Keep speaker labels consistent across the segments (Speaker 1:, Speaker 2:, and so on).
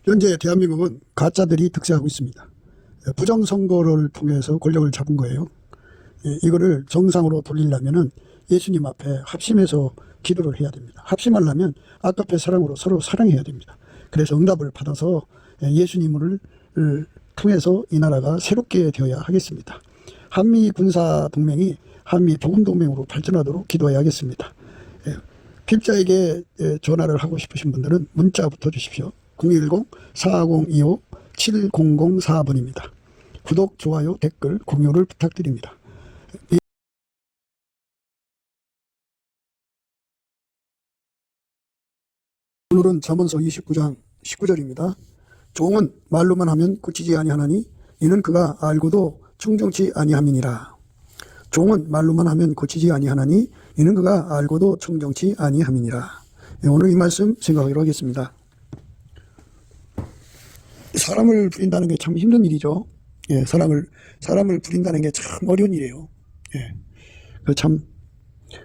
Speaker 1: 현재 대한민국은 가짜들이 득세하고 있습니다. 부정선거를 통해서 권력을 잡은 거예요. 이거를 정상으로 돌리려면은 예수님 앞에 합심해서 기도를 해야 됩니다. 합심하려면 아까페 사랑으로 서로 사랑해야 됩니다. 그래서 응답을 받아서 예수님을 통해서 이 나라가 새롭게 되어야 하겠습니다. 한미 군사 동맹이 한미 복음 동맹으로 발전하도록 기도해야겠습니다. 필자에게 전화를 하고 싶으신 분들은 문자부터 주십시오. 010-4025-7004번입니다. 구독, 좋아요, 댓글, 공유를 부탁드립니다. 오늘은 잠언서 29장 19절입니다. 종은 말로만 하면 고치지 아니하나니 이는 그가 알고도 청정치 아니함이니라. 종은 말로만 하면 고치지 아니하나니 이는 그가 알고도 청정치 아니함이니라. 오늘 이 말씀 생각하기로 하겠습니다. 사람을 부린다는 게 참 힘든 일이죠. 사람을 부린다는 게 참 어려운 일이에요. 참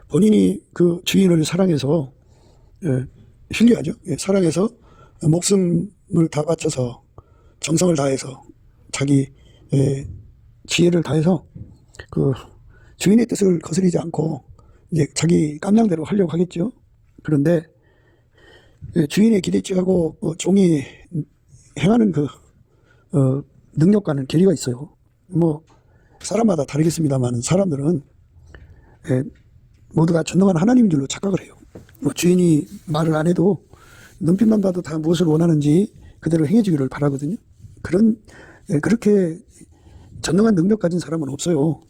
Speaker 1: 본인이 그 주인을 사랑해서 신뢰하죠. 사랑해서 목숨을 다 바쳐서 정성을 다해서 자기 지혜를 다해서 그 주인의 뜻을 거스르지 않고 이제 자기 깜냥대로 하려고 하겠죠. 그런데 주인의 기대치하고 종이 행하는 그 능력과는 괴리가 있어요. 뭐 사람마다 다르겠습니다만 사람들은 모두가 전능한 하나님인 줄로 착각을 해요. 뭐 주인이 말을 안 해도 눈빛만 봐도 다 무엇을 원하는지 그대로 행해주기를 바라거든요. 그렇게 전능한 능력 가진 사람은 없어요.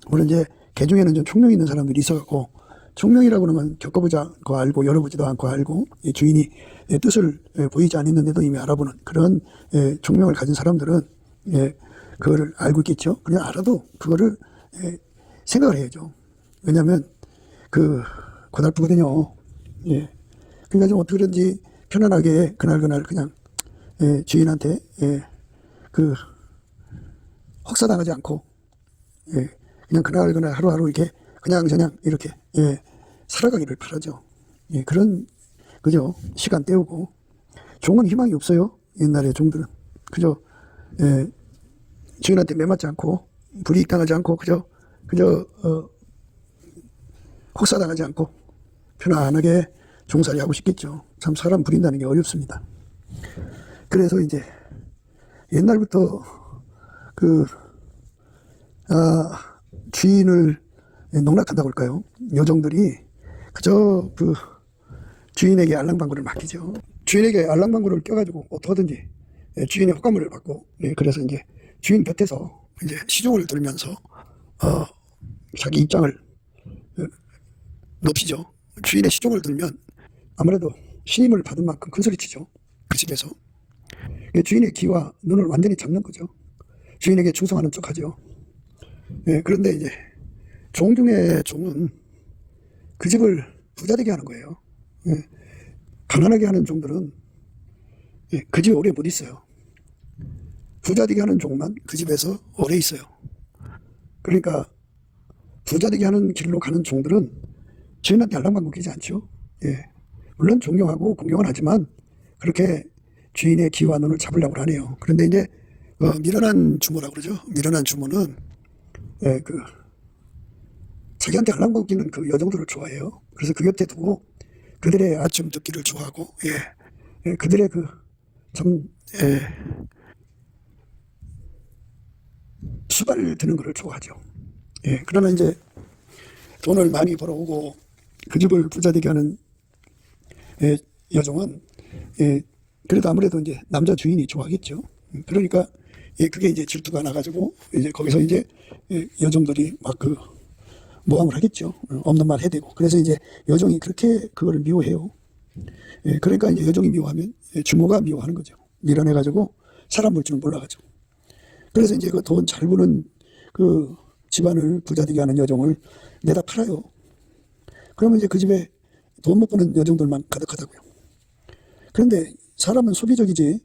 Speaker 1: 물론 이제 개중에는 좀 총명 있는 사람들이 있어갖고 총명이라고 하면 겪어보지 않고 알고 열어보지도 않고 알고 주인이 뜻을 보이지 않았는데도 이미 알아보는 그런 총명을 가진 사람들은 그거를 알고 있겠죠. 그냥 알아도 그거를 생각을 해야죠. 왜냐하면 고달프거든요. 그러니까 좀 어떻게든지 편안하게 그날 그냥 주인한테 혹사당하지 않고 그냥 그날 하루하루 이렇게 그냥 이렇게 살아가기를 바라죠. 그런 그죠. 시간 때우고 종은 희망이 없어요. 옛날에 종들은 그저 주인한테 매맞지 않고 불이익 당하지 않고 그저 혹사당하지 않고 편안하게 종살이 하고 싶겠죠. 참 사람 부린다는 게 어렵습니다. 그래서 이제 옛날부터 주인을 농락한다고 할까요? 여종들이 그저 주인에게 알랑방구를 맡기죠. 주인에게 알랑방구를 껴가지고 어떻게든지 주인의 호감을 받고 그래서 이제 주인 곁에서 이제 시종을 들면서 자기 입장을 높이죠. 주인의 시종을 들면 아무래도 신임을 받은 만큼 큰 소리치죠. 그 집에서 주인의 귀와 눈을 완전히 잡는 거죠. 주인에게 충성하는 척하죠. 그런데 이제 종 중에 종은 그 집을 부자되게 하는 거예요. 가난하게 하는 종들은 그 집에 오래 못 있어요. 부자되게 하는 종만 그 집에서 오래 있어요. 그러니까 부자되게 하는 길로 가는 종들은 주인한테 알랑방구 끼지 않죠. 물론 존경하고 공경은 하지만 그렇게 주인의 귀와 눈을 잡으려고 하네요. 그런데 이제 미련한 주모라고 그러죠. 미련한 주모는 자기한테 알랑방구 끼는 그 여종들을 좋아해요. 그래서 그 곁에 두고 그들의 아침 듣기를 좋아하고 그들의 수발 드는 것을 좋아하죠. 그러나 이제 돈을 많이 벌어오고 그 집을 부자되게 하는 여종은 그래도 아무래도 이제 남자 주인이 좋아하겠죠. 그러니까 그게 이제 질투가 나가지고 이제 거기서 이제 여종들이 막 모함을 하겠죠. 없는 말 해대고. 그래서 이제 여종이 그렇게 그거를 미워해요. 그러니까 이제 여종이 미워하면 주모가 미워하는 거죠. 밀어내가지고 사람 볼 줄은 몰라가지고. 그래서 이제 그 돈 잘 버는 그 집안을 부자되게 하는 여종을 내다 팔아요. 그러면 이제 그 집에 돈 못 버는 여종들만 가득하다고요. 그런데 사람은 소비적이지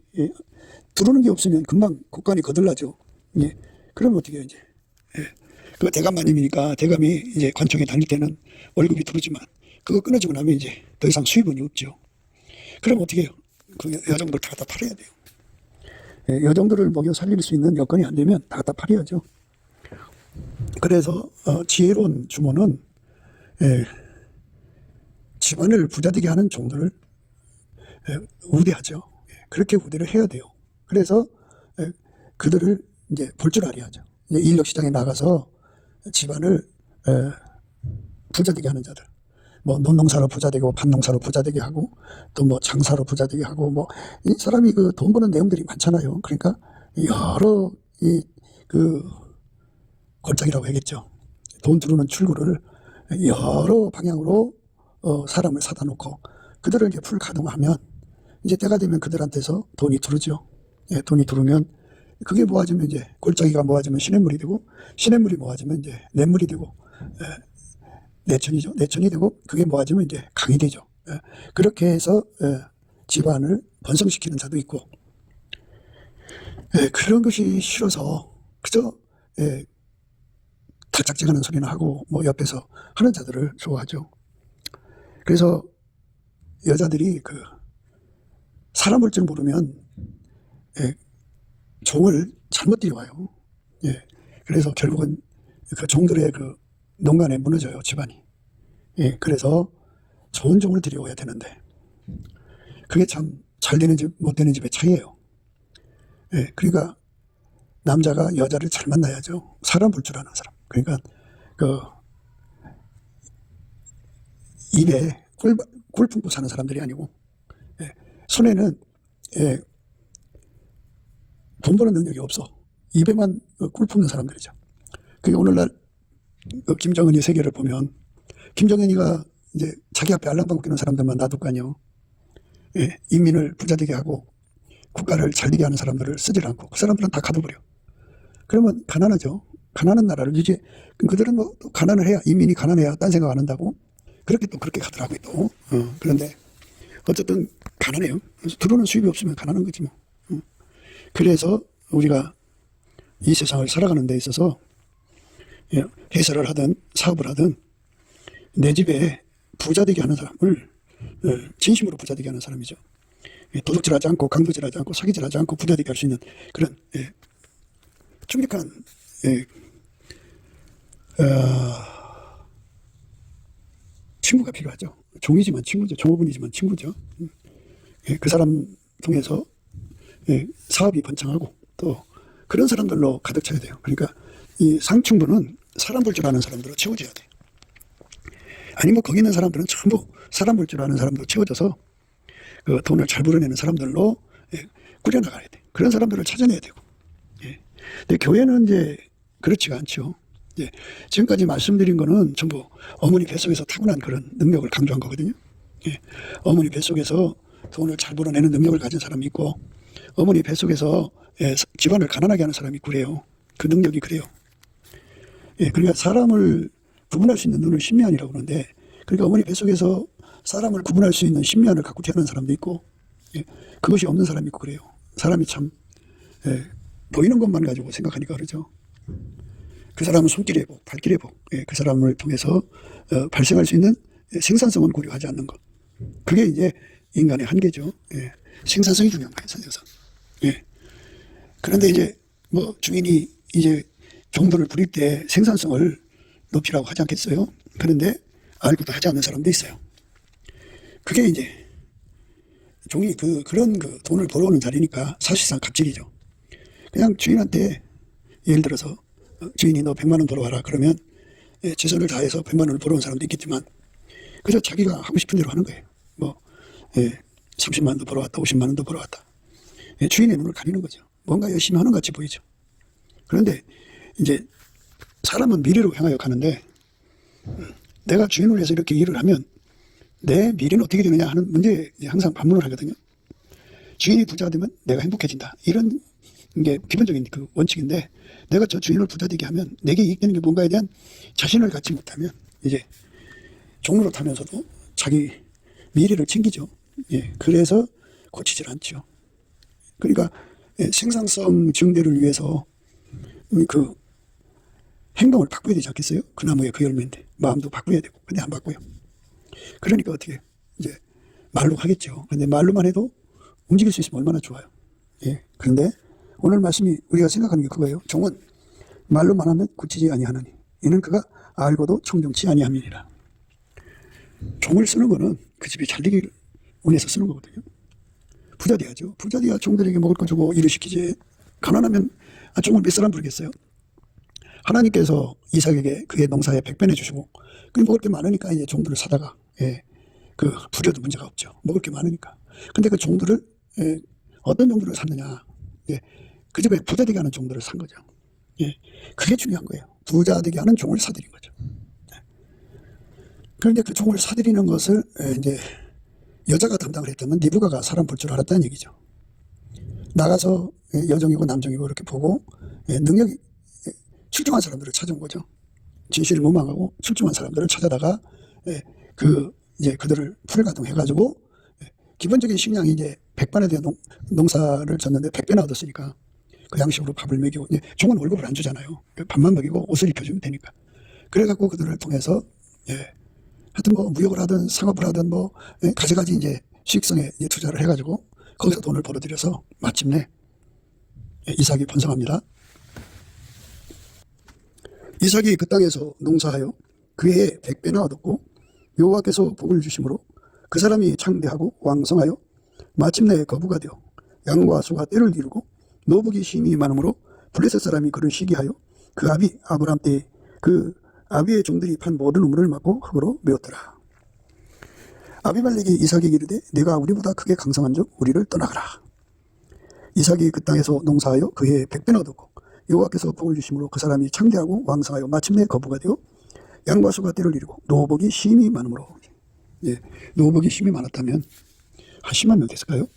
Speaker 1: 들어오는 게 없으면 금방 곳간이 거들나죠. 그러면 어떻게 해요 이제. 그 대감마님이니까 대감이 이제 관청에 다닐 때는 월급이 들어오지만 그거 끊어지고 나면 이제 더 이상 수입은 없죠. 그럼 어떻게 해요? 그 여정들 다 갖다 팔아야 돼요. 예, 여정들을 먹여 살릴 수 있는 여건이 안 되면 다 갖다 팔아야죠. 그래서 지혜로운 주모는 집안을 부자되게 하는 종들을 우대하죠. 그렇게 우대를 해야 돼요. 그래서 그들을 이제 볼 줄 알아야 하죠. 인력 시장에 나가서 집안을 부자되게 하는 자들, 뭐 논농사로 부자되고 밭농사로 부자되게 하고 또 뭐 장사로 부자되게 하고 뭐 이 사람이 그 돈 버는 내용들이 많잖아요. 그러니까 여러 그 골짜기라고 해야겠죠. 돈 들어오는 출구를 여러 방향으로 사람을 사다 놓고 그들을 이제 풀 가동하면 이제 때가 되면 그들한테서 돈이 들어오죠. 예, 돈이 들어오면 그게 모아지면 이제 골짜기가 모아지면 시냇물이 되고 시냇물이 모아지면 이제 냇물이 되고 내천이죠. 내천이 되고 그게 모아지면 이제 강이 되죠. 예, 그렇게 해서 집안을 번성시키는 자도 있고 그런 것이 싫어서 그저 달짝지근한 소리나 하고 뭐 옆에서 하는 자들을 좋아하죠. 그래서 여자들이 그 사람 볼 줄 모르면 종을 잘못 들여와요. 예. 그래서 결국은 그 종들의 그 농간에 무너져요, 집안이. 예. 그래서 좋은 종을 들여와야 되는데 그게 참 잘 되는 집, 못 되는 집의 차이예요. 예. 그러니까 남자가 여자를 잘 만나야죠. 사람 볼 줄 아는 사람. 그러니까 그 입에 꿀 품고 사는 사람들이 아니고 손에는 돈 버는 능력이 없어. 입에만 꿀 품는 사람들이죠. 그게 오늘날 김정은이 세계를 보면 김정은이가 이제 자기 앞에 알랑방구 끼는 사람들만 놔둘 거 아니에요. 인민을 부자되게 하고 국가를 잘되게 하는 사람들을 쓰질 않고 그 사람들은 다 가둬버려. 그러면 가난하죠. 가난한 나라를 이제 그들은 뭐 또 가난을 해야 인민이 가난해야 딴 생각 안 한다고 그렇게 또 그렇게 가더라고요 또. 그런데 어쨌든 가난해요. 그래서 들어오는 수입이 없으면 가난한 거지 뭐. 그래서 우리가 이 세상을 살아가는 데 있어서 회사를 하든 사업을 하든 내 집에 부자되게 하는 사람을 진심으로 부자되게 하는 사람이죠. 도둑질하지 않고 강도질하지 않고 사기질하지 않고 부자되게 할 수 있는 그런 충직한 친구가 필요하죠. 종이지만 친구죠. 종업원이지만 친구죠. 그 사람 통해서 사업이 번창하고 또 그런 사람들로 가득 차야 돼요. 그러니까 이 상층부는 사람 볼 줄 아는 사람들로 채워져야 돼요. 아니면 거기 있는 사람들은 전부 사람 볼 줄 아는 사람들로 채워져서 그 돈을 잘 벌어내는 사람들로 꾸려나가야 돼요. 그런 사람들을 찾아내야 되고. 근데 교회는 이제 그렇지가 않죠. 지금까지 말씀드린 거는 전부 어머니 뱃속에서 타고난 그런 능력을 강조한 거거든요. 어머니 뱃속에서 돈을 잘 벌어내는 능력을 가진 사람이 있고 어머니 뱃속에서 집안을 가난하게 하는 사람이 있고 그래요. 그 능력이 그래요. 그러니까 사람을 구분할 수 있는 눈을 심미안이라고 그러는데 그러니까 어머니 뱃속에서 사람을 구분할 수 있는 심미안을 갖고 태어난 사람도 있고 그것이 없는 사람이 있고 그래요. 사람이 참 보이는 것만 가지고 생각하니까 그러죠. 그 사람은 손길의 복, 발길의 복, 그 사람을 통해서 발생할 수 있는 생산성은 고려하지 않는 것. 그게 이제 인간의 한계죠. 생산성이 중요한 거예요, 생산성. 그런데 이제 뭐 주인이 이제 종들을 부릴 때 생산성을 높이라고 하지 않겠어요? 그런데 알고도 하지 않는 사람도 있어요. 그게 이제 종이 그런 돈을 벌어오는 자리니까 사실상 갑질이죠. 그냥 주인한테 예를 들어서 주인이 너 100만 원 벌어와라 그러면 최선을 다해서 100만 원을 벌어온 사람도 있겠지만 그저 자기가 하고 싶은 대로 하는 거예요. 뭐 30만 원도 벌어왔다 50만 원도 벌어왔다. 주인의 눈을 가리는 거죠. 뭔가 열심히 하는 것 같이 보이죠. 그런데 이제 사람은 미래로 향하여 가는데 내가 주인을 위해서 이렇게 일을 하면 내 미래는 어떻게 되느냐 하는 문제에 항상 반문을 하거든요. 주인이 부자가 되면 내가 행복해진다. 이런 게 기본적인 그 원칙인데 내가 저 주인을 부자되게 하면 내게 이익되는 게 뭔가에 대한 자신을 갖지 못하면 이제 종로로 타면서도 자기 미래를 챙기죠. 그래서 고치질 않죠. 그러니까 생산성 증대를 위해서 그 행동을 바꿔야 되지 않겠어요? 그 나무의 그 열매인데 마음도 바꿔야 되고 근데 안 바꿔요. 그러니까 어떻게 이제 말로 하겠죠. 근데 말로만 해도 움직일 수 있으면 얼마나 좋아요. 예. 그런데 오늘 말씀이 우리가 생각하는 게 그거예요. 종은 말로만 하면 굳히지 아니하느니 이는 그가 알고도 청정치 아니함이니라. 종을 쓰는 거는 그 집이 잘 되기를 원해서 쓰는 거거든요. 부자 돼야죠. 부자 돼야 종들에게 먹을 거 주고 일을 시키지. 가난하면 종을 몇 사람 부르겠어요. 하나님께서 이삭에게 그의 농사에 100배 내주시고 그 먹을 게 많으니까 이제 종들을 사다가 그 부려도 문제가 없죠. 먹을 게 많으니까. 근데 그 종들을 어떤 종들을 샀느냐. 그 집에 부자 되게 하는 종들을 산 거죠. 그게 중요한 거예요. 부자 되게 하는 종을 사들인 거죠. 그런데 그 종을 사들이는 것을 이제 여자가 담당을 했다면 리브가가 사람 볼 줄 알았다는 얘기죠. 나가서 여종이고 남종이고 이렇게 보고 능력이 출중한 사람들을 찾아온 거죠. 진실을 무망하고 출중한 사람들을 찾아다가 이제 그들을 풀가동해가지고 기본적인 식량이 이제 100반에 대한 농사를 졌는데 100배나 얻었으니까 그 양식으로 밥을 먹이고 종은 월급을 안 주잖아요. 밥만 먹이고 옷을 입혀주면 되니까. 그래갖고 그들을 통해서 하여튼 뭐 무역을 하든 상업을 하든 뭐 가지가지 이제 수익성에 이제 투자를 해가지고 거기서 돈을 벌어들여서 마침내 이삭이 번성합니다. 이삭이 그 땅에서 농사하여 그의 100배나 얻었고 여호와께서 복을 주심으로 그 사람이 창대하고 왕성하여 마침내 거부가 되어 양과 소가 떼를 이루고 노복이 심히 많으므로 블레셋 사람이 그를 시기하여 그 아비 아브람 때 그 아비의 종들이 판 모든 우물을 막고 흙으로 메웠더라. 아비멜렉이 이삭에게 이르되 내가 우리보다 크게 강성한즉 우리를 떠나가라. 이삭이 그 땅에서 농사하여 그의 100배나 얻었고 여호와께서 복을 주심으로 그 사람이 창대하고 왕성하여 마침내 거부가 되어 양과 소가 떼를 이루고 노복이 심히 많으므로 노복이 심히 많았다면 한 10만 명 됐을까요?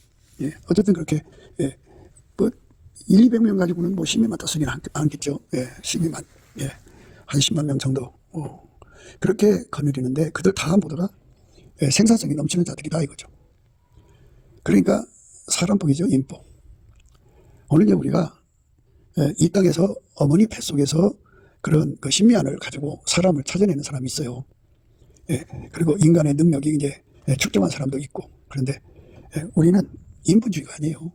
Speaker 1: 어쨌든 그렇게 뭐 1, 200명 가지고는 뭐 심히 많다 쓰기는 않겠죠. 심히 많 한 10만 명 정도 그렇게 거느리는데 그들 다 모두가 생산성이 넘치는 자들이다 이거죠. 그러니까 사람복이죠. 인복. 오늘 이제 우리가 이 땅에서 어머니 뱃속에서 그런 그 신미안을 가지고 사람을 찾아내는 사람이 있어요. 그리고 인간의 능력이 이제 축적한 사람도 있고. 그런데 우리는 인본주의가 아니에요.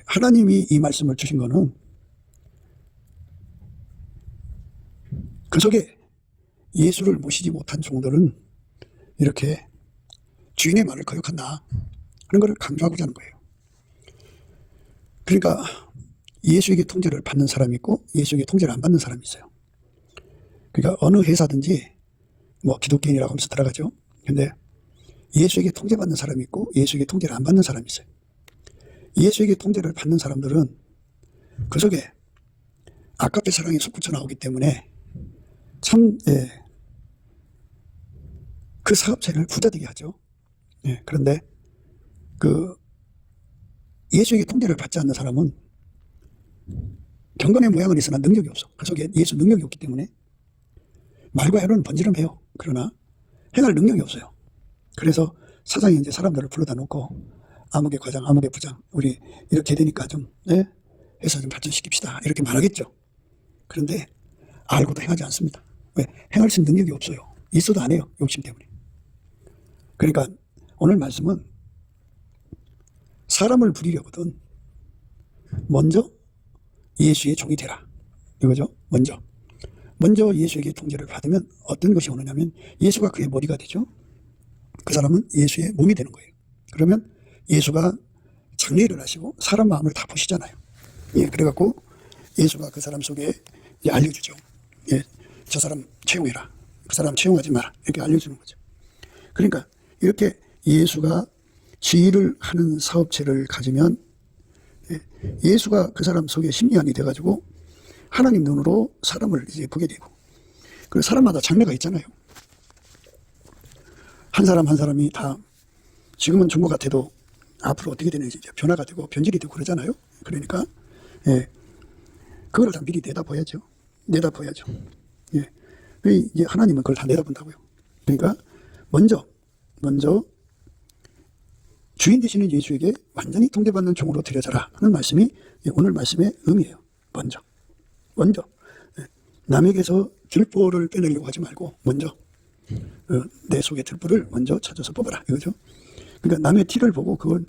Speaker 1: 하나님이 이 말씀을 주신 거는 그 속에 예수를 모시지 못한 종들은 이렇게 주인의 말을 거역한다 하는 것을 강조하고자 하는 거예요. 그러니까 예수에게 통제를 받는 사람이 있고 예수에게 통제를 안 받는 사람이 있어요. 그러니까 어느 회사든지 뭐 기독교인이라고 하면서 들어가죠. 근데 예수에게 통제받는 사람이 있고 예수에게 통제를 안 받는 사람이 있어요. 예수에게 통제를 받는 사람들은 그 속에 아깝게 사랑이 솟구쳐 나오기 때문에 참 그 사업체를 부자되게 하죠. 그런데 그 예수에게 통제를 받지 않는 사람은 경건의 모양은 있으나 능력이 없어. 그 속에 예수 능력이 없기 때문에 말과 해로는 번지름해요. 그러나 행할 능력이 없어요. 그래서 사장이 이제 사람들을 불러다 놓고 아무개 과장, 아무개 부장, 우리 이렇게 되니까 좀 회사 좀 발전시킵시다 이렇게 말하겠죠. 그런데 알고도 행하지 않습니다. 왜? 행할 수 있는 능력이 없어요. 있어도 안 해요. 욕심 때문에. 그러니까 오늘 말씀은 사람을 부리려거든 먼저 예수의 종이 되라 이거죠. 먼저 예수에게 통제를 받으면 어떤 것이 오느냐면 예수가 그의 머리가 되죠. 그 사람은 예수의 몸이 되는 거예요. 그러면 예수가 장례를 하시고 사람 마음을 다 보시잖아요. 그래갖고 예수가 그 사람 속에 알려주죠. 저 사람 채용해라. 그 사람 채용하지 마라. 이렇게 알려주는 거죠. 그러니까 이렇게 예수가 지휘를 하는 사업체를 가지면 예수가 그 사람 속에 심리안이 돼가지고 하나님 눈으로 사람을 이제 보게 되고, 그리고 사람마다 장래가 있잖아요. 한 사람 한 사람이 다 지금은 좋은 것 같아도 앞으로 어떻게 되는지 이제 변화가 되고 변질이 되고 그러잖아요. 그러니까 그거를 다 미리 내다봐야죠. 이제 하나님은 그걸 다 내다본다고요. 그러니까 먼저 주인 되시는 예수에게 완전히 통제받는 종으로 드려져라 하는 말씀이 오늘 말씀의 의미예요. 먼저 남에게서 들보를 빼내려고 하지 말고 먼저 내 속의 들보를 먼저 찾아서 뽑아라 이거죠. 그러니까 남의 티를 보고 그걸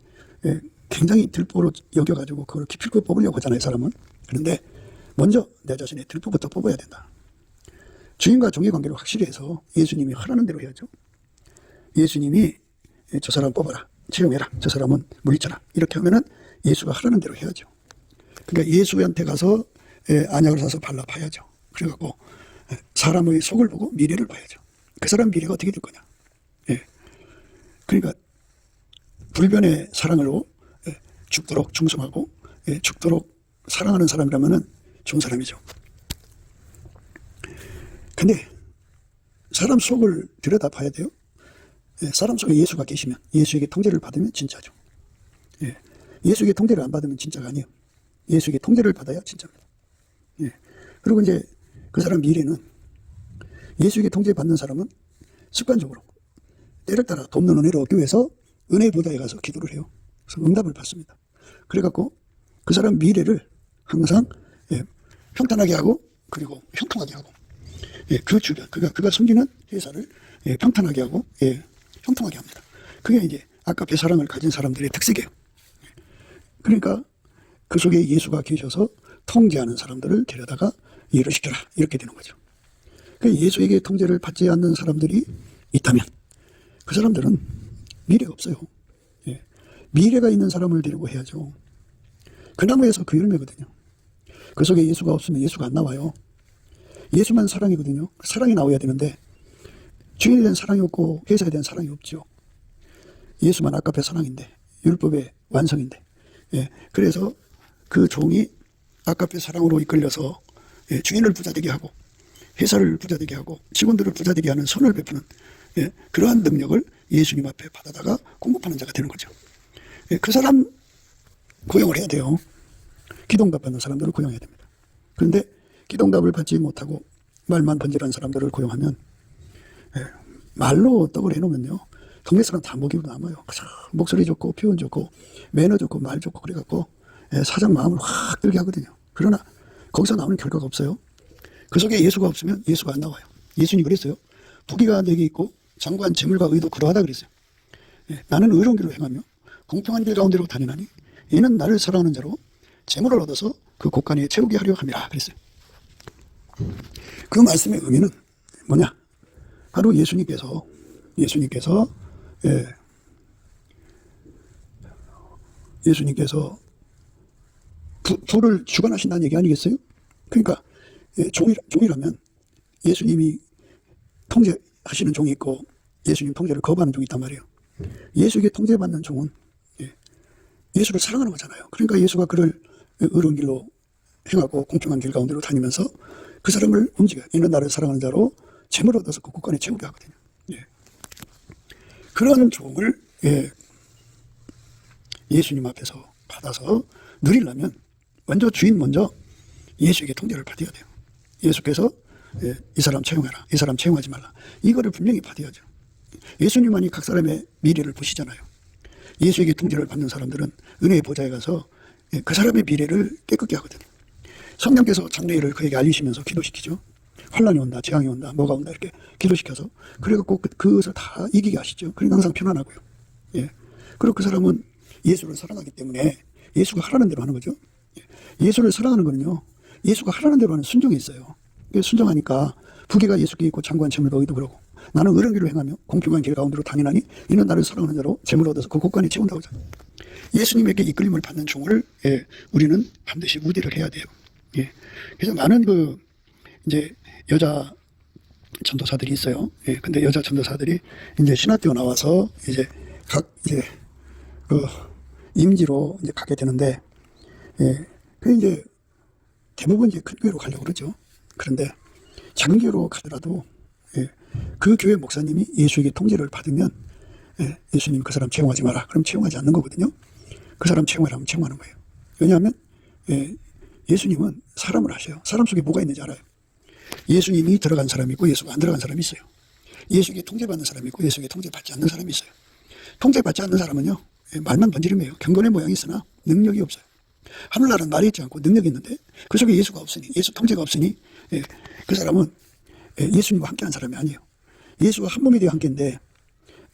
Speaker 1: 굉장히 들보로 여겨가지고 그걸 기필코 뽑으려고 하잖아요, 사람은. 그런데 먼저 내 자신의 들보부터 뽑아야 된다. 주인과 종의 관계를 확실히 해서 예수님이 하라는 대로 해야죠. 예수님이 저 사람 뽑아라, 채용해라, 저 사람은 물리쳐라, 이렇게 하면은 예수가 하라는 대로 해야죠. 그러니까 예수한테 가서 안약을 사서 발라봐야죠. 그래갖고 사람의 속을 보고 미래를 봐야죠. 그 사람 미래가 어떻게 될 거냐. 그러니까 불변의 사랑으로 죽도록 충성하고 죽도록 사랑하는 사람이라면은 좋은 사람이죠. 근데 사람 속을 들여다봐야 돼요. 사람 속에 예수가 계시면, 예수에게 통제를 받으면 진짜죠. 예수에게 통제를 안 받으면 진짜가 아니에요. 예수에게 통제를 받아야 진짜입니다. 그리고 이제 그 사람 미래는, 예수에게 통제받는 사람은 습관적으로 때를 따라 돕는 은혜를 얻기 위해서 은혜 보좌에 가서 기도를 해요. 그래서 응답을 받습니다. 그래갖고 그 사람 미래를 항상 평탄하게 하고, 그리고 형통하게 하고, 그 주변, 그가 숨기는 회사를 평탄하게 하고 형통하게 합니다. 그게 이제 아까의 사랑을 가진 사람들의 특색이에요. 그러니까 그 속에 예수가 계셔서 통제하는 사람들을 데려다가 일을 시켜라, 이렇게 되는 거죠. 그러니까 예수에게 통제를 받지 않는 사람들이 있다면 그 사람들은 미래가 없어요. 미래가 있는 사람을 데리고 해야죠. 그 나무에서 그 열매거든요. 그 속에 예수가 없으면 예수가 안 나와요. 예수만 사랑이거든요. 사랑이 나와야 되는데 주인에 대한 사랑이 없고 회사에 대한 사랑이 없죠. 예수만 아까의 사랑인데, 율법의 완성인데. 그래서 그 종이 아까의 사랑으로 이끌려서 주인을 부자되게 하고 회사를 부자되게 하고 직원들을 부자되게 하는 선을 베푸는 그러한 능력을 예수님 앞에 받아다가 공급하는 자가 되는 거죠. 그 사람 고용을 해야 돼요. 기도응답 받는 사람들을 고용해야 됩니다. 그런데 기도응답을 받지 못하고 말만 번질한 사람들을 고용하면, 말로 떡을 해놓으면요, 동네 사람 다 먹이고 남아요. 목소리 좋고 표현 좋고 매너 좋고 말 좋고 그래갖고 사장 마음을 확 들게 하거든요. 그러나 거기서 나오는 결과가 없어요. 그 속에 예수가 없으면 예수가 안 나와요. 예수님이 그랬어요. 부귀가 내게 있고 장관 재물과 의도 그러하다 그랬어요. 나는 의로운 길로 행하며 공평한 길 가운데로 다니나니 이는 나를 사랑하는 자로 재물을 얻어서 그 곳간에 채우게 하려 함이라 그랬어요. 그 말씀의 의미는 뭐냐? 바로 예수님께서 부를 주관하신다는 얘기 아니겠어요? 그러니까 종이라면 예수님이 통제하시는 종이 있고 예수님 통제를 거부하는 종이 있단 말이에요. 예수에게 통제받는 종은 예수를 사랑하는 거잖아요. 그러니까 예수가 그를 의로운 길로 행하고 공평한 길 가운데로 다니면서 그 사람을 움직여 이는 나를 사랑하는 자로 재물을 얻어서 그 곳간에 채우게 하거든요. 그런 종을 예수님 앞에서 받아서 누리려면 주인 먼저 예수에게 통제를 받아야 돼요. 예수께서 이 사람 채용해라, 이 사람 채용하지 말라, 이거를 분명히 받아야죠. 예수님만이 각 사람의 미래를 보시잖아요. 예수에게 통제를 받는 사람들은 은혜의 보좌에 가서 그 사람의 미래를 깨끗게 하거든요. 성령께서 장래일을 그에게 알리시면서 기도시키죠. 환란이 온다, 재앙이 온다, 뭐가 온다 이렇게 기도시켜서 그래갖고 그것을 다 이기게 하시죠. 그러니까 항상 편안하고요. 그리고 그 사람은 예수를 사랑하기 때문에 예수가 하라는 대로 하는 거죠. 예수를 사랑하는 거는요, 예수가 하라는 대로 하는 순종이 있어요. 순종하니까 부귀가 예수께 있고 장관 재물과 의도 그러고 나는 의로운 길로 행하며 공평한 길 가운데로 다니나니 이는 나를 사랑하는 자로 재물을 얻어서 그 곳간에 채운다고 하잖아요. 예수님에게 이끌림을 받는 종을 우리는 반드시 우대를 해야 돼요. 그래서 많은 이제 여자 전도사들이 있어요. 근데 여자 전도사들이 이제 신학 뛰어 나와서 이제 그 임지로 이제 가게 되는데, 그 이제 대부분 이제 큰 교회로 가려고 그러죠. 그런데 작은 교회로 가더라도 그 교회 목사님이 예수에게 통제를 받으면 예수님 그 사람 채용하지 마라. 그럼 채용하지 않는 거거든요. 그 사람 채용하라면 채용하는 거예요. 왜냐하면 예수님은 사람을 하셔요. 사람 속에 뭐가 있는지 알아요. 예수님이 들어간 사람이 있고 예수가 안 들어간 사람이 있어요. 예수에게 통제받는 사람이 있고 예수에게 통제받지 않는 사람이 있어요. 통제받지 않는 사람은요, 말만 번지르며요. 경건의 모양이 있으나 능력이 없어요. 하늘나라는 말이 있지 않고 능력이 있는데 그 속에 예수가 없으니, 예수 통제가 없으니 그 사람은 예수님과 함께한 사람이 아니에요. 예수가 한 몸이 되어 함께인데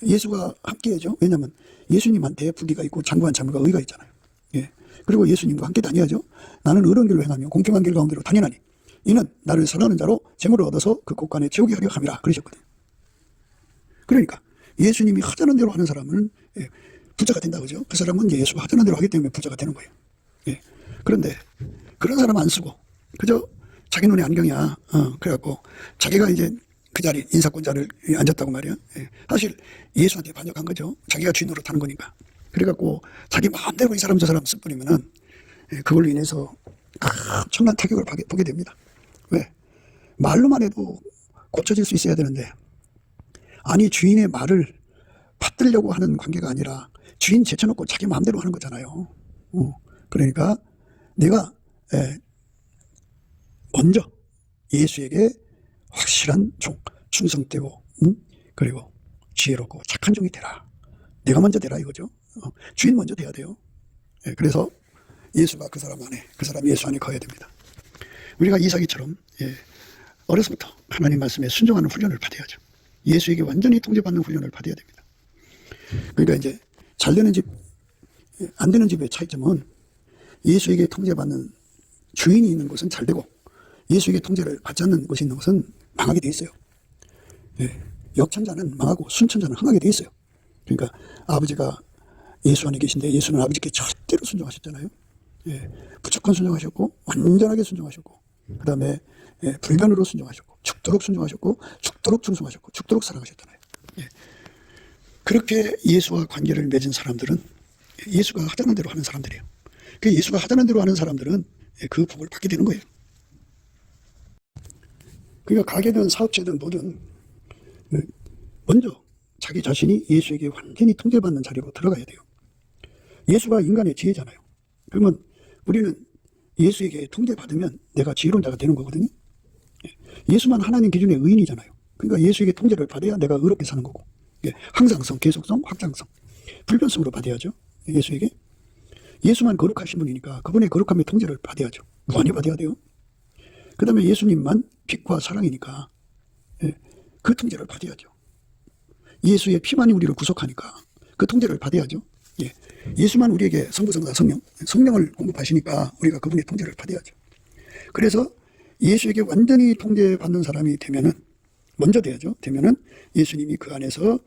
Speaker 1: 예수가 함께하죠. 왜냐하면 예수님한테 부귀가 있고 장구한 자물과 의가 있잖아요. 예. 그리고 예수님과 함께 다녀야죠. 나는 의로운 길로 행하며 공평한 길 가운데로 다니나니 이는 나를 사랑하는 자로 재물을 얻어서 그 곳간에 채우게 하려 함이라 그러셨거든요. 그러니까 예수님이 하자는 대로 하는 사람은 부자가 된다 그죠. 그 사람은 예수가 하자는 대로 하기 때문에 부자가 되는 거예요. 예. 그런데 그런 사람 안 쓰고 그저 자기 눈에 안경이야. 그래갖고 자기가 이제 그 자리 인사권 자리를 앉았다고 말이야. 예. 사실 예수한테 반역한 거죠. 자기가 주인으로 타는 거니까. 그래갖고 자기 마음대로 이 사람 저 사람 써버리면은 그걸로 인해서 엄청난 타격을 보게 됩니다. 왜? 말로만 해도 고쳐질 수 있어야 되는데 아니 주인의 말을 받들려고 하는 관계가 아니라 주인 제쳐놓고 자기 마음대로 하는 거잖아요. 그러니까 내가 먼저 예수에게 확실한 종, 충성되고 그리고 지혜롭고 착한 종이 되라. 내가 먼저 되라 이거죠. 주인 먼저 돼야 돼요. 그래서 예수가 그 사람 안에, 그 사람 예수 안에 거해야 됩니다. 우리가 이삭이처럼 어려서부터 하나님 말씀에 순종하는 훈련을 받아야죠. 예수에게 완전히 통제받는 훈련을 받아야 됩니다. 그러니까 이제 잘 되는 집, 안 되는 집의 차이점은 예수에게 통제받는 주인이 있는 곳은 잘 되고 예수에게 통제를 받지 않는 곳이 있는 곳은 망하게 돼 있어요. 역천자는 망하고 순천자는 흥하게 돼 있어요. 그러니까 아버지가 예수 안에 계신데 예수는 아버지께 절대로 순종하셨잖아요. 무조건 순종하셨고 완전하게 순종하셨고 그 다음에 불변으로 순종하셨고 죽도록 순종하셨고 죽도록 충성하셨고 죽도록 사랑하셨잖아요. 그렇게 예수와 관계를 맺은 사람들은 예수가 하자는 대로 하는 사람들이에요. 그 예수가 하자는 대로 하는 사람들은 그 복을 받게 되는 거예요. 그러니까 가게든 사업체든 뭐든 먼저 자기 자신이 예수에게 완전히 통제받는 자리로 들어가야 돼요. 예수가 인간의 지혜잖아요. 그러면 우리는 예수에게 통제받으면 내가 지혜로운 자가 되는 거거든요. 예수만 하나님 기준의 의인이잖아요. 그러니까 예수에게 통제를 받아야 내가 의롭게 사는 거고 항상성, 계속성, 확장성, 불변성으로 받아야죠. 예수에게. 예수만 거룩하신 분이니까 그분의 거룩함의 통제를 받아야죠. 무한히 받아야 돼요. 그 다음에 예수님만 빛과 사랑이니까 그 통제를 받아야죠. 예수의 피만이 우리를 구속하니까 그 통제를 받아야죠. 예수만 우리에게 성부, 성자, 성령을 공급하시니까 우리가 그분의 통제를 받아야죠. 그래서 예수에게 완전히 통제받는 사람이 되면은 먼저 돼야죠. 되면은 예수님이 그 안에서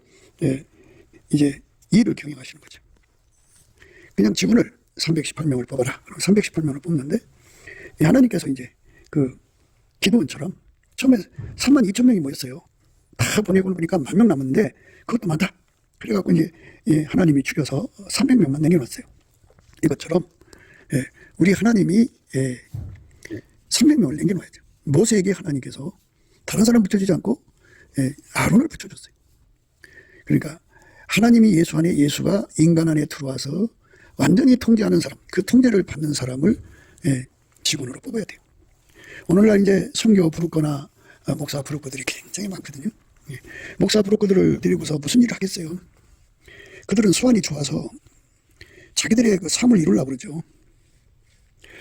Speaker 1: 이제 일을 경영하시는 거죠. 그냥 직원을 318명을 뽑아라. 318명을 뽑는데 하나님께서 이제 그 기도원처럼 처음에 32,000명이 모였어요. 다 보내고 보니까 10,000명 남았는데 그것도 많다. 그래갖고 이제 하나님이 줄여서 300명만 남겨놨어요. 이것처럼 우리 하나님이 300명을 남겨놔야죠. 모세에게 하나님께서 다른 사람 붙여주지 않고 아론을 붙여줬어요. 그러니까 하나님이 예수 안에 예수가 인간 안에 들어와서 완전히 통제하는 사람, 그 통제를 받는 사람을 직원으로 뽑아야 돼요. 오늘날 이제 선교 부르거나 목사 부르거들이 굉장히 많거든요. 목사 부르거들을 데리고서 무슨 일을 하겠어요? 그들은 수완이 좋아서 자기들의 그 삶을 이루려고 그러죠.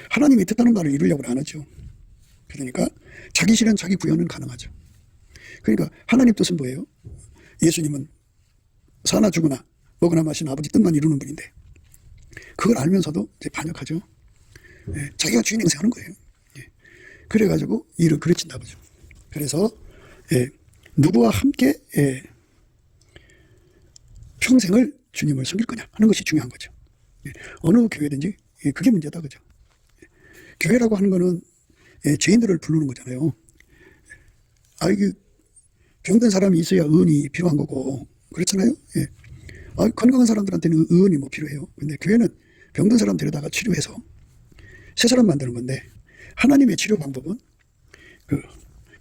Speaker 1: 하나님이 뜻하는 바를 이루려고 안 하죠. 그러니까 자기 실현, 자기 구현은 가능하죠. 그러니까 하나님 뜻은 뭐예요? 예수님은 사나 죽으나 먹으나 마시나 아버지 뜻만 이루는 분인데 그걸 알면서도 이제 반역하죠. 자기가 주인 행세하는 거예요. 그래가지고 일을 그르친다 보죠. 그래서 누구와 함께 평생을 주님을 섬길 거냐 하는 것이 중요한 거죠. 어느 교회든지 그게 문제다 그죠. 교회라고 하는 거는 죄인들을 부르는 거잖아요. 이게 병든 사람이 있어야 의원이 필요한 거고 그렇잖아요. 건강한 사람들한테는 의원이 뭐 필요해요. 근데 교회는 병든 사람 데려다가 치료해서 새 사람 만드는 건데 하나님의 치료 방법은 그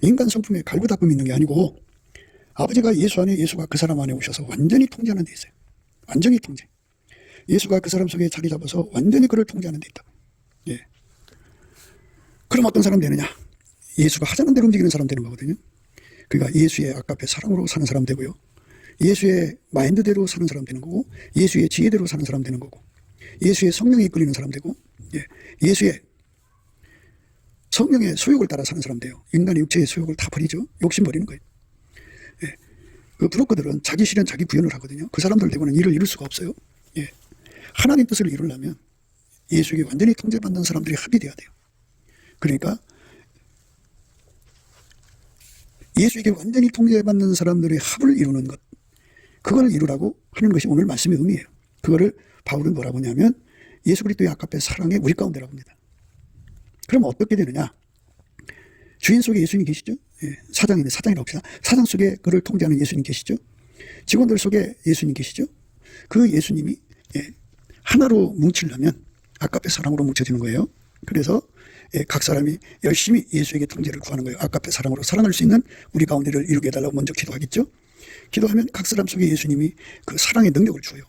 Speaker 1: 인간 성품에 갈구닦음이 있는 게 아니고 아버지가 예수 안에 예수가 그 사람 안에 오셔서 완전히 통제하는 데 있어요. 완전히 통제. 예수가 그 사람 속에 자리 잡아서 완전히 그를 통제하는 데 있다. 그럼 어떤 사람 되느냐? 예수가 하자는 대로 움직이는 사람 되는 거거든요. 그러니까 예수의 아까페 사랑으로 사는 사람 되고요. 예수의 마인드대로 사는 사람 되는 거고 예수의 지혜대로 사는 사람 되는 거고 예수의 성령에 이끌리는 사람 되고 예수의 성령의 소욕을 따라 사는 사람 돼요. 인간의 육체의 소욕을 다 버리죠. 욕심 버리는 거예요. 그 브로커들은 자기 실현, 자기 구현을 하거든요. 그 사람들 되고는 일을 이룰 수가 없어요. 예. 하나님 뜻을 이루려면 예수에게 완전히 통제받는 사람들이 합의돼야 돼요. 그러니까 예수에게 완전히 통제받는 사람들의 합을 이루는 것, 그걸 이루라고 하는 것이 오늘 말씀의 의미예요. 그거를 바울은 뭐라고 하냐면 예수 그리스도의 아까페 사랑의 우리 가운데라고 합니다. 그럼 어떻게 되느냐? 주인 속에 예수님 계시죠? 예, 사장인데 사장이라고 합시다. 사장 속에 그를 통제하는 예수님 계시죠? 직원들 속에 예수님 계시죠? 그 예수님이 하나로 뭉치려면 아까페 사랑으로 뭉쳐지는 거예요. 그래서 각 사람이 열심히 예수에게 통제를 구하는 거예요. 아까페 사랑으로 사랑할 수 있는 우리 가운데를 이루게 해달라고 먼저 기도하겠죠. 기도하면 각 사람 속에 예수님이 그 사랑의 능력을 줘요.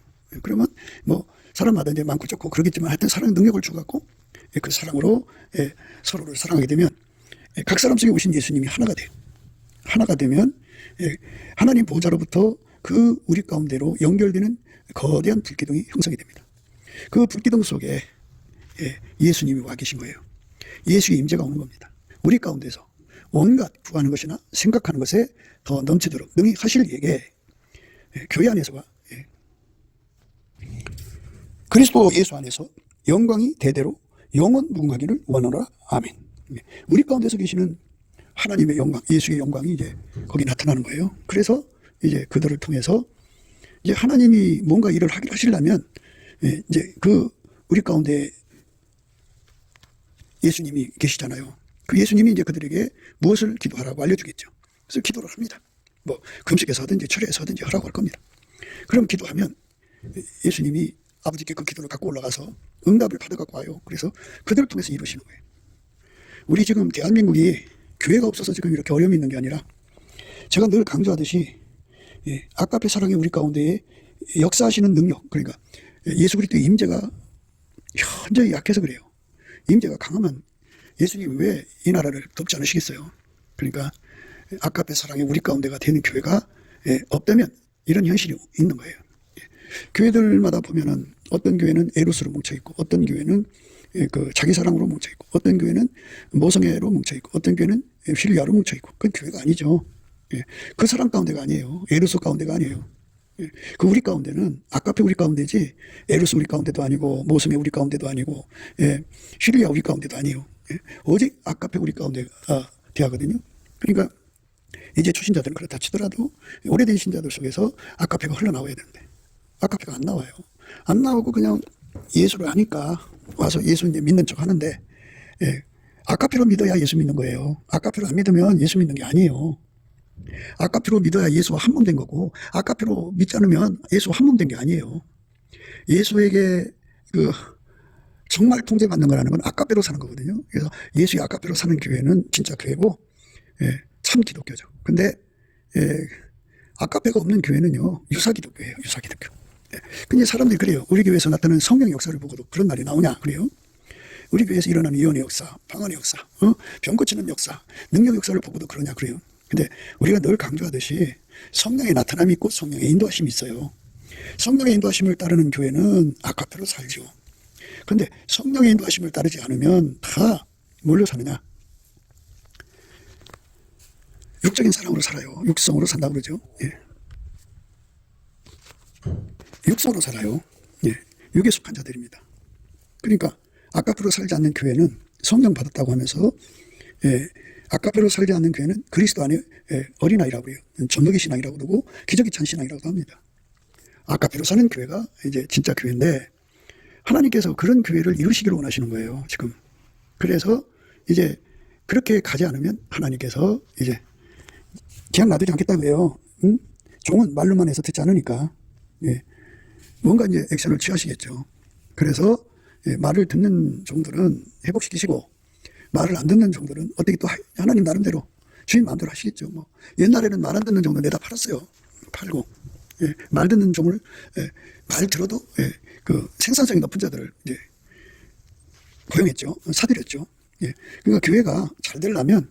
Speaker 1: 그러면 뭐 사람마다 이제 많고 적고 그러겠지만 하여튼 사랑의 능력을 줘갖고 그 사랑으로 서로를 사랑하게 되면 각 사람 속에 오신 예수님이 하나가 돼요. 하나가 되면 하나님 보호자로부터 그 우리 가운데로 연결되는 거대한 불기둥이 형성이 됩니다. 그 불기둥 속에 예수님이 와 계신 거예요. 예수의 임재가 오는 겁니다. 우리 가운데서 온갖 구하는 것이나 생각하는 것에 더 넘치도록 능히 하실 예게 교회 안에서가 그리스도 예수 안에서 영광이 대대로 영원 무궁하기를 원하노라. 아멘. 우리 가운데서 계시는 하나님의 영광, 예수의 영광이 이제 거기 나타나는 거예요. 그래서 이제 그들을 통해서 이제 하나님이 뭔가 일을 하시려면 이제 그 우리 가운데 예수님이 계시잖아요. 그 예수님이 이제 그들에게 무엇을 기도하라고 알려주겠죠. 그래서 기도를 합니다. 뭐 금식에서 하든지 철회에서 하든지 하라고 할 겁니다. 그럼 기도하면 예수님이 아버지께 그 기도를 갖고 올라가서 응답을 받아갖고 와요. 그래서 그들을 통해서 이루시는 거예요. 우리 지금 대한민국이 교회가 없어서 지금 이렇게 어려움이 있는 게 아니라 제가 늘 강조하듯이 아까페 사랑의 우리 가운데에 역사하시는 능력, 그러니까 예수 그리스도의 임재가 현저히 약해서 그래요. 임재가 강하면 예수님이 왜 이 나라를 돕지 않으시겠어요? 그러니까 아까페 사랑의 우리 가운데가 되는 교회가 없다면 이런 현실이 있는 거예요. 교회들마다 보면은 어떤 교회는 에로스로 뭉쳐있고 어떤 교회는 그 자기 사랑으로 뭉쳐있고 어떤 교회는 모성애로 뭉쳐있고 어떤 교회는 필리아로 뭉쳐있고 그건 교회가 아니죠. 그 사람 가운데가 아니에요. 에로스 가운데가 아니에요. 그 우리 가운데는 아까페 우리 가운데지 에로스 우리 가운데도 아니고 모성애 우리 가운데도 아니고 필리아 우리 가운데도 아니에요. 오직 아까페 우리 가운데가 되거든요. 그러니까 이제 초신자들은 그렇다 치더라도 오래된 신자들 속에서 아까페가 흘러나와야 되는데 아까페가 안 나와요. 안 나오고 그냥 예수를 아니까 와서 예수 이제 믿는 척 하는데 아까페로 믿어야 예수 믿는 거예요. 아까페로 안 믿으면 예수 믿는 게 아니에요. 아까페로 믿어야 예수와 한 몸 된 거고 아까페로 믿지 않으면 예수와 한 몸 된 게 아니에요. 예수에게 그 정말 통제받는 거라는 건 아까페로 사는 거거든요. 그래서 예수의 아까페로 사는 교회는 진짜 교회고 참 기독교죠. 근데 아까페가 없는 교회는요 유사기독교예요. 유사기독교. 근데 사람들이 그래요. 우리 교회에서 나타나는 성령 역사를 보고도 그런 날이 나오냐 그래요. 우리 교회에서 일어나는 예언의 역사, 방언의 역사, 병 고치는 역사, 능력 역사를 보고도 그러냐 그래요. 근데 우리가 늘 강조하듯이 성령의 나타남이 있고 성령의 인도하심이 있어요. 성령의 인도하심을 따르는 교회는 아까페로 살죠. 근데 성령의 인도하심을 따르지 않으면 다 뭘로 사느냐? 육적인 사랑으로 살아요. 육성으로 산다고 그러죠. 육성으로 살아요. 육에 속한 자들입니다. 그러니까 아까페로 살지 않는 교회는 성령 받았다고 하면서 아까페로 살지 않는 교회는 그리스도 안에 어린아이라고 해요. 전도기 신앙이라고 그러고 기저귀 찬 신앙이라고 합니다. 아까페로 사는 교회가 이제 진짜 교회인데 하나님께서 그런 교회를 이루시기를 원하시는 거예요. 지금. 그래서 이제 그렇게 가지 않으면 하나님께서 이제 그냥 놔두지 않겠다고 해요. 종은 말로만 해서 듣지 않으니까 뭔가 이제 액션을 취하시겠죠. 그래서 말을 듣는 종들은 회복시키시고 말을 안 듣는 종들은 어떻게 또 하나님 나름대로 주인 마음대로 하시겠죠. 뭐 옛날에는 말 안 듣는 종들 내다 팔았어요. 팔고 말 듣는 종을 말 들어도 그 생산성이 높은 자들을 이제 고용했죠. 사들였죠. 그러니까 교회가 잘 되려면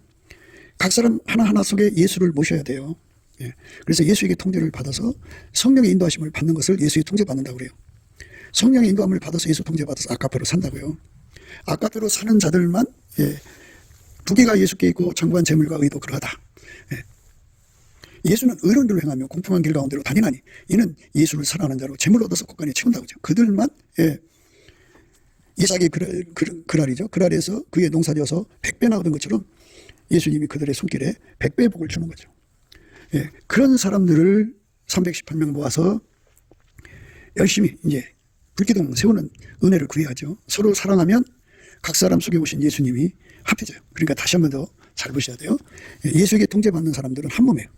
Speaker 1: 각 사람 하나하나 속에 예수를 모셔야 돼요. 그래서 예수에게 통제를 받아서 성령의 인도하심을 받는 것을 예수의 통제받는다고 그래요. 성령의 인도함을 받아서 예수 통제받아서 아까페로 산다고요. 아까페로 사는 자들만 두 개가 예수께 있고 장구한 재물과 의도 그러하다. 예수는 의로운 길로 행하며 공평한 길 가운데로 다니나니 이는 예수를 사랑하는 자로 재물을 얻어서 곳간에 채운다고 하죠. 그들만 이삭의 그랄이죠. 그랄에서 그의 농사지어서 100배나 얻은 것처럼 예수님이 그들의 손길에 100배의 복을 주는 거죠. 그런 사람들을 318명 모아서 열심히 이제 불기둥 세우는 은혜를 구해야죠. 서로 사랑하면 각 사람 속에 오신 예수님이 합해져요. 그러니까 다시 한 번 더 잘 보셔야 돼요. 예수에게 통제받는 사람들은 한 몸이에요.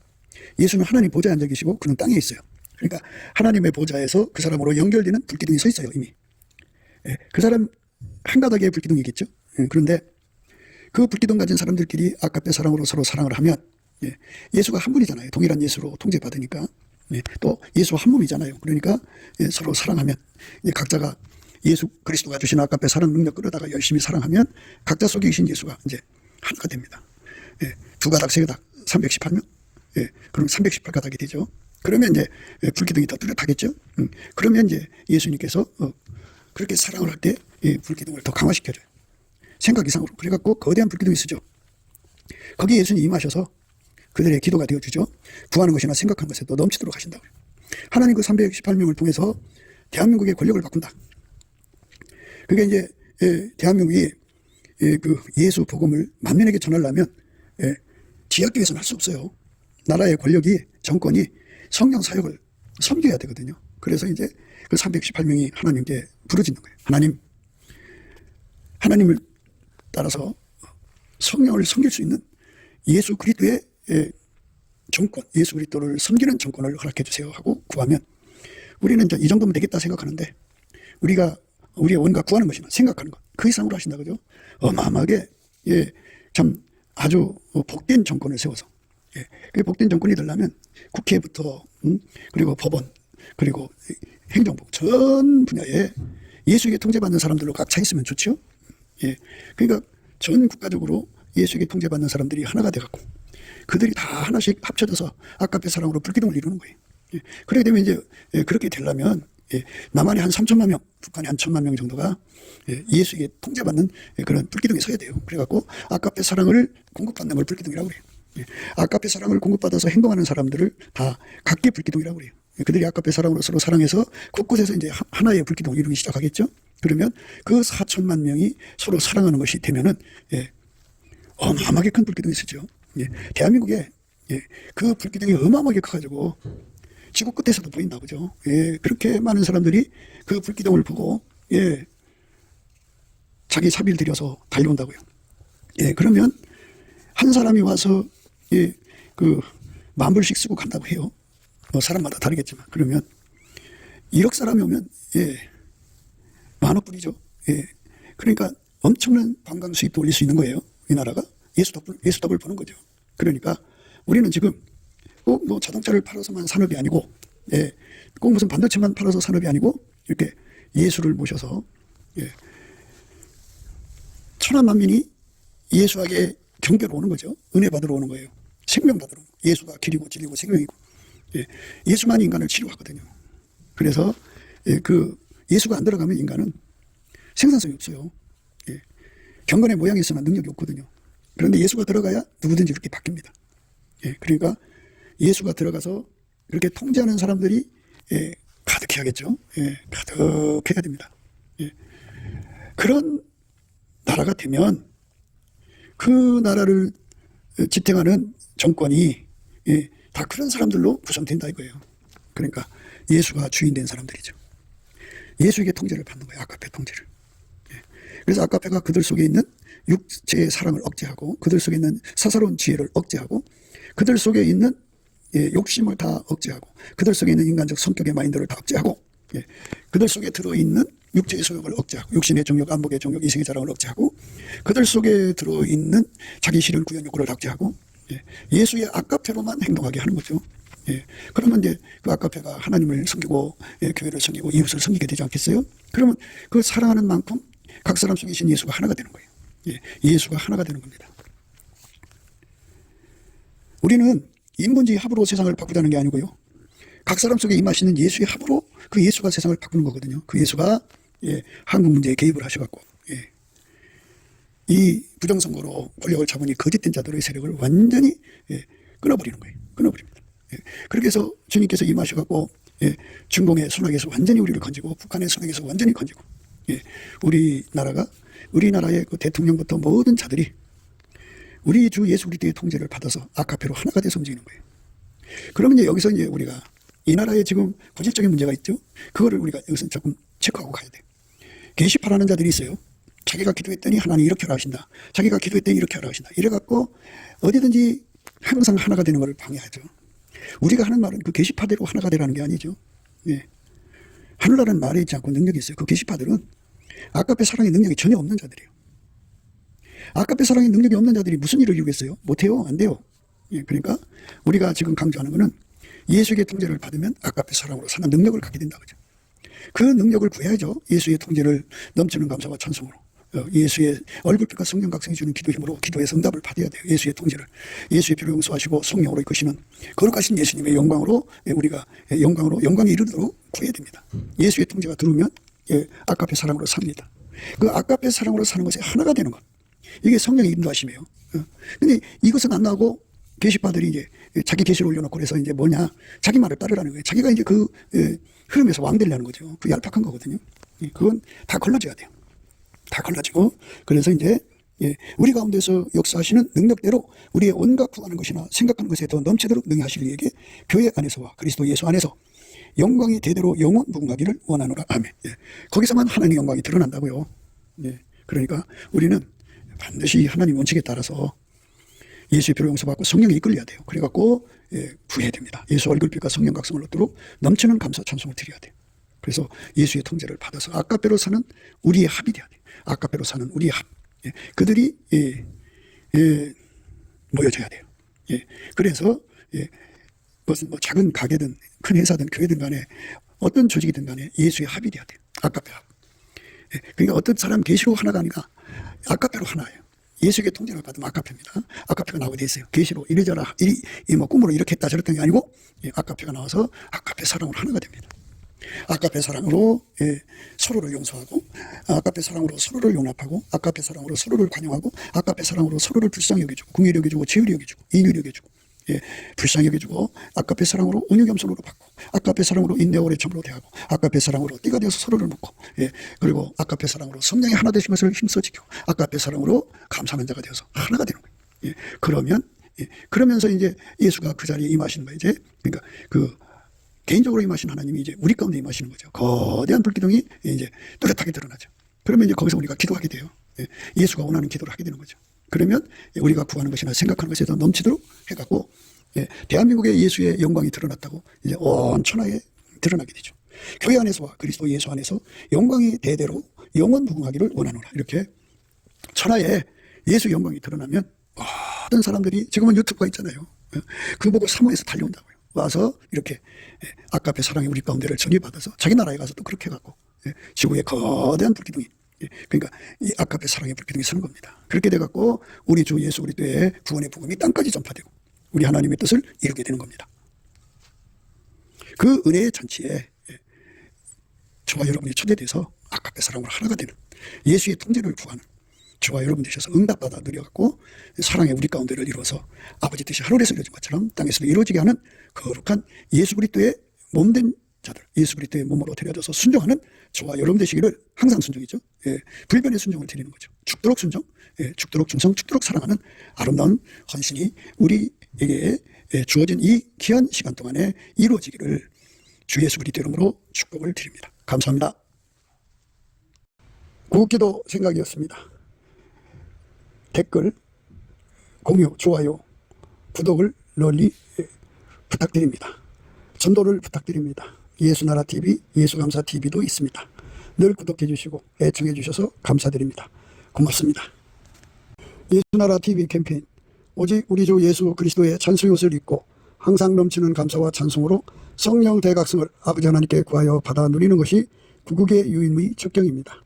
Speaker 1: 예수는 하나님 보좌에 앉아 계시고 그는 땅에 있어요. 그러니까 하나님의 보좌에서 그 사람으로 연결되는 불기둥이 서 있어요. 이미. 그 사람 한 가닥의 불기둥이겠죠. 그런데 그 불기둥 가진 사람들끼리 아깝게 사랑으로 서로 사랑을 하면 예수가 한 분이잖아요. 동일한 예수로 통제받으니까. 또 예수 한 몸이잖아요. 그러니까 서로 사랑하면 각자가 예수 그리스도가 주신 아깝게 사랑 능력 끌어다가 열심히 사랑하면 각자 속에 계신 예수가 이제 하나가 됩니다. 두 가닥, 세 가닥, 318명. 그럼 318가닥이 되죠. 그러면 이제 불기둥이 더 뚜렷하겠죠. 그러면 이제 예수님께서 그렇게 사랑을 할 때 불기둥을 더 강화시켜줘요. 생각 이상으로. 그래갖고 거대한 불기둥이 쓰죠. 거기에 예수님이 임하셔서 그들의 기도가 되어주죠. 구하는 것이나 생각하는 것에 또 넘치도록 하신다고 해요. 하나님 그 318명을 통해서 대한민국의 권력을 바꾼다. 그게 이제 대한민국이 그 예수 복음을 만민에게 전하려면 지역교회에서는 할 수 없어요. 나라의 권력이 정권이 성령 사역을 섬겨야 되거든요. 그래서 이제 그 318명이 하나님께 부르짖는 거예요. 하나님을 따라서 성령을 섬길 수 있는 예수 그리스도의 정권, 예수 그리스도를 섬기는 정권을 허락해 주세요 하고 구하면 우리는 이제 이 정도면 되겠다 생각하는데 우리의 원가 구하는 것이나 생각하는 것 그 이상으로 하신다 그죠? 어마어마하게 참 아주 복된 정권을 세워서 그 복된 정권이 되려면 국회부터 그리고 법원 그리고 행정부 전 분야에 예수에게 통제받는 사람들로 꽉 차 있으면 좋죠. 그러니까 전 국가적으로 예수에게 통제받는 사람들이 하나가 돼갖고 그들이 다 하나씩 합쳐져서 아깝게 사랑으로 불기둥을 이루는 거예요. 그렇게 되면 이제 그렇게 되려면 남한에 한 3천만 명, 북한에 한 1천만 명 정도가 예수에게 통제받는 그런 불기둥에 서야 돼요. 그래갖고 아깝게 사랑을 공급받는 걸 불기둥이라고 그래요. 아깝게 사랑을 공급받아서 행동하는 사람들을 다 각기 불기둥이라고 그래요. 그들이 아깝게 사랑으로 서로 사랑해서 곳곳에서 이제 하나의 불기둥을 이루기 시작하겠죠. 그러면 그 4천만 명이 서로 사랑하는 것이 되면은 어마어마하게 큰 불기둥이 쓰죠. 대한민국에 그 불기둥이 어마어마하게 커가지고 지구 끝에서도 보인다 보죠. 그렇게 많은 사람들이 그 불기둥을 보고 자기 사비를 들여서 달려온다고요. 그러면 한 사람이 와서 그 10,000불씩 쓰고 간다고 해요. 사람마다 다르겠지만 그러면 1억 사람이 오면 10,000억불이죠. 그러니까 엄청난 관광 수입도 올릴 수 있는 거예요. 이 나라가 예수 덕을 보는 거죠. 그러니까 우리는 지금 꼭 뭐 자동차를 팔아서만 산업이 아니고 꼭 무슨 반도체만 팔아서 산업이 아니고 이렇게 예수를 모셔서 천하만민이 예수에게 경배로 오는 거죠. 은혜 받으러 오는 거예요. 생명 받으러 오는 거예요. 예수가 길이고 진리고 생명이고 예수만 인간을 치료하거든요. 그래서 그 예수가 안 들어가면 인간은 생산성이 없어요. 경건의 모양이 있으나 능력이 없거든요. 그런데 예수가 들어가야 누구든지 그렇게 바뀝니다. 그러니까 예수가 들어가서 그렇게 통제하는 사람들이 가득해야겠죠. 가득해야 됩니다. 그런 나라가 되면 그 나라를 지탱하는 정권이 다 그런 사람들로 구성된다 이거예요. 그러니까 예수가 주인된 사람들이죠. 예수에게 통제를 받는 거예요. 아가페 통제를. 그래서 아가페가 그들 속에 있는 육체의 사랑을 억제하고 그들 속에 있는 사사로운 지혜를 억제하고 그들 속에 있는 욕심을 다 억제하고 그들 속에 있는 인간적 성격의 마인드를 다 억제하고 그들 속에 들어있는 육체의 소욕을 억제하고 육신의 정욕, 안목의 정욕, 이성의 자랑을 억제하고 그들 속에 들어있는 자기 실현 구현 욕구를 억제하고 예수의 아가페로만 행동하게 하는 거죠. 그러면 이제 그 아가페가 하나님을 섬기고 교회를 섬기고 이웃을 섬기게 되지 않겠어요? 그러면 그 사랑하는 만큼 각 사람 속에 계신 예수가 하나가 되는 거예요. 예수가 하나가 되는 겁니다. 우리는 인본주의 합으로 세상을 바꾸자는 게 아니고요. 각 사람 속에 임하시는 예수의 합으로 그 예수가 세상을 바꾸는 거거든요. 그 예수가 한국 문제에 개입을 하셔갖고 이 부정선거로 권력을 잡으니 거짓된 자들의 세력을 완전히 끊어버리는 거예요. 끊어버립니다. 그렇게 해서 주님께서 임하셔갖고 중공의 순환에서 완전히 우리를 건지고 북한의 순환에서 완전히 건지고 우리나라의 그 대통령부터 모든 자들이 우리 주 예수 그리스도의 통제를 받아서 아카페로 하나가 돼서 움직이는 거예요. 그러면 이제 여기서 이제 우리가 이 나라에 지금 본질적인 문제가 있죠. 그거를 우리가 여기서 조금 체크하고 가야 돼요. 게시파라는 자들이 있어요. 자기가 기도했더니 하나님 이렇게 하라 하신다. 자기가 기도했더니 이렇게 하라 하신다. 이래갖고 어디든지 항상 하나가 되는 것을 방해하죠. 우리가 하는 말은 그 게시파대로 하나가 되라는 게 아니죠. 하늘나라는 말에 있지 않고 능력이 있어요. 그 게시파들은 아까페 사랑의 능력이 전혀 없는 자들이에요. 아까페 사랑의 능력이 없는 자들이 무슨 일을 이루겠어요? 못해요. 안 돼요. 그러니까 우리가 지금 강조하는 것은 예수의 통제를 받으면 아까페 사랑으로 사는 능력을 갖게 된다. 그죠? 그 능력을 구해야죠. 예수의 통제를 넘치는 감사와 찬송으로. 예수의 얼굴빛과 성령 각성해 주는 기도 힘으로 기도의 응답을 받아야 돼요. 예수의 통제를. 예수의 피로 용서하시고 성령으로 이끄시는 거룩하신 예수님의 영광으로 우리가 영광에 이르도록 구해야 됩니다. 예수의 통제가 들어오면 아까페 사랑으로 삽니다. 그 아까페 사랑으로 사는 것이 하나가 되는 것. 이게 성령의 인도하심이에요. 근데 이것은 안 나오고 게시파들이 이제 자기 게시를 올려놓고 그래서 이제 뭐냐. 자기 말을 따르라는 거예요. 자기가 이제 그 흐름에서 왕 되려는 거죠. 그 얄팍한 거거든요. 그건 다 걸러져야 돼요. 다 걸러지고 그래서 이제 우리 가운데서 역사하시는 능력대로 우리의 온갖 구하는 것이나 생각하는 것에 더 넘치도록 능하실 이에게 교회 안에서와 그리스도 예수 안에서 영광이 대대로 영원 무궁하기를 원하노라. 아멘. 거기서만 하나님의 영광이 드러난다고요. 그러니까 우리는 반드시 하나님 원칙에 따라서 예수의 피로 용서받고 성령에 이끌려야 돼요. 그래갖고 구해야 됩니다. 예수 얼굴빛과 성령 각성을 얻도록 넘치는 감사 찬송을 드려야 돼요. 그래서 예수의 통제를 받아서 아까페로 사는 우리의 합이 돼야 돼요. 아까페로 사는 우리의 합. 그들이 모여져야 돼요. 그래서 무슨 뭐 작은 가게든 큰 회사든 교회든 간에 어떤 조직이든 간에 예수의 합이 돼야 돼요. 아까페 합. 그러니까 어떤 사람 계시로 하나가 아니라 아까페로 하나예요. 예수의 통제를 받으면 아까페입니다. 아까페가 나오게 돼 있어요. 계시로 이래저래 뭐 꿈으로 이렇게 했다 저랬던 게 아니고 아까페가 나와서 아까페 사랑으로 하나가 됩니다. 아까페 사랑으로 서로를 용서하고 아까페 사랑으로 서로를 용납하고 아까페 사랑으로 서로를 관용하고 아까페 사랑으로 서로를 불쌍히 여겨주고 긍휼히 여겨주고 치유히 여겨주고 인유히 여겨주고 불쌍히 여겨주고 아까페 사랑으로 온유 겸손으로 받고 아까페 사랑으로 인내와 오래참으로 대하고 아까페 사랑으로 띠가 되어서 서로를 묶고 그리고 아까페 사랑으로 성령의 하나 되신 것을 힘써 지키고 아까페 사랑으로 감사하는 자가 되어서 하나가 되는 거예요. 그러면서 이제 예수가 그 자리에 임하시는 거예요. 이제 그러니까 그 개인적으로 임하신 하나님이 이제 우리 가운데 임하시는 거죠. 거대한 불기둥이 이제 뚜렷하게 드러나죠. 그러면 이제 거기서 우리가 기도하게 돼요. 예수가 원하는 기도를 하게 되는 거죠. 그러면 우리가 구하는 것이나 생각하는 것에 더 넘치도록 해갖고 대한민국의 예수의 영광이 드러났다고 이제 온 천하에 드러나게 되죠. 교회 안에서와 그리스도 예수 안에서 영광이 대대로 영원 무궁하기를 원하노라. 이렇게 천하에 예수 영광이 드러나면 모든 사람들이 지금은 유튜브가 있잖아요. 그거 보고 사모해서 달려온다고요. 와서 이렇게 아까페 사랑의 우리 가운데를 전이받아서 자기 나라에 가서 또 그렇게 해갖고 지구의 거대한 불기둥이 그러니까 이 아까페 사랑의 불기둥이 서는 겁니다. 그렇게 돼갖고 우리 주 예수 그리스도의 구원의 복음이 땅까지 전파되고 우리 하나님의 뜻을 이루게 되는 겁니다. 그 은혜의 잔치에 저와 여러분이 초대돼서 아까페 사랑으로 하나가 되는 예수의 통제를 구하는 저와 여러분 되셔서 응답받아 누려갖고 사랑의 우리 가운데를 이루어서 아버지 뜻이 하늘에서 이루어진 것처럼 땅에서도 이루어지게 하는 거룩한 예수 그리스도의 몸된 자들, 예수 그리스도의 몸으로 데려져서 순종하는 저와 여러분 되시기를 항상 순종이죠. 불변의 순종을 드리는 거죠. 죽도록 순종, 죽도록 충성, 죽도록 사랑하는 아름다운 헌신이 우리에게 주어진 이 귀한 시간 동안에 이루어지기를 주 예수 그리스도 이름으로 축복을 드립니다. 감사합니다. 구기도 생각이었습니다. 댓글, 공유, 좋아요, 구독을 널리 부탁드립니다. 전도를 부탁드립니다. 예수나라TV, 예수감사TV도 있습니다. 늘 구독해 주시고 애청해 주셔서 감사드립니다. 고맙습니다. 예수나라TV 캠페인 오직 우리 주 예수 그리스도의 찬송옷을 입고 항상 넘치는 감사와 찬송으로 성령 대각성을 아버지 하나님께 구하여 받아 누리는 것이 구국의 유인의 척경입니다.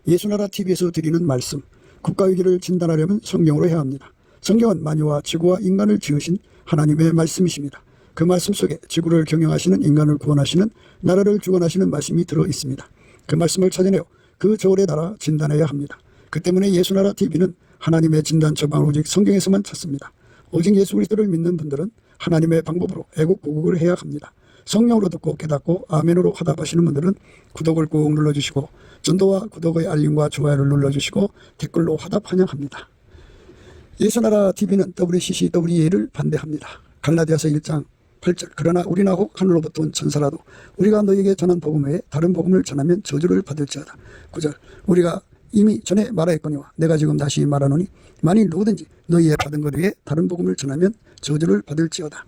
Speaker 1: 예수나라TV에서 드리는 말씀, 국가위기를 진단하려면 성경으로 해야 합니다. 성경은 만유와 지구와 인간을 지으신 하나님의 말씀이십니다. 그 말씀 속에 지구를 경영하시는 인간을 구원하시는 나라를 주관하시는 말씀이 들어 있습니다. 그 말씀을 찾아내어 그 저울에 달아 진단해야 합니다. 그 때문에 예수나라TV는 하나님의 진단 처방을 오직 성경에서만 찾습니다. 오직 예수 그리스도를 믿는 분들은 하나님의 방법으로 애국보국을 해야 합니다. 성령으로 듣고 깨닫고 아멘으로 화답하시는 분들은 구독을 꾹 눌러주시고 전도와 구독의 알림과 좋아요를 눌러주시고 댓글로 화답 환영합니다. 예수나라 TV는 WCCWA를 반대합니다. 갈라디아서 1장 8절 그러나 우리나 혹 하늘로부터 온 천사라도 우리가 너에게 전한 복음 외에 다른 복음을 전하면 저주를 받을지어다. 9절 우리가 이미 전에 말하였거니와 내가 지금 다시 말하노니 만일 누구든지 너희의 받은 것 외에 다른 복음을 전하면 저주를 받을지어다.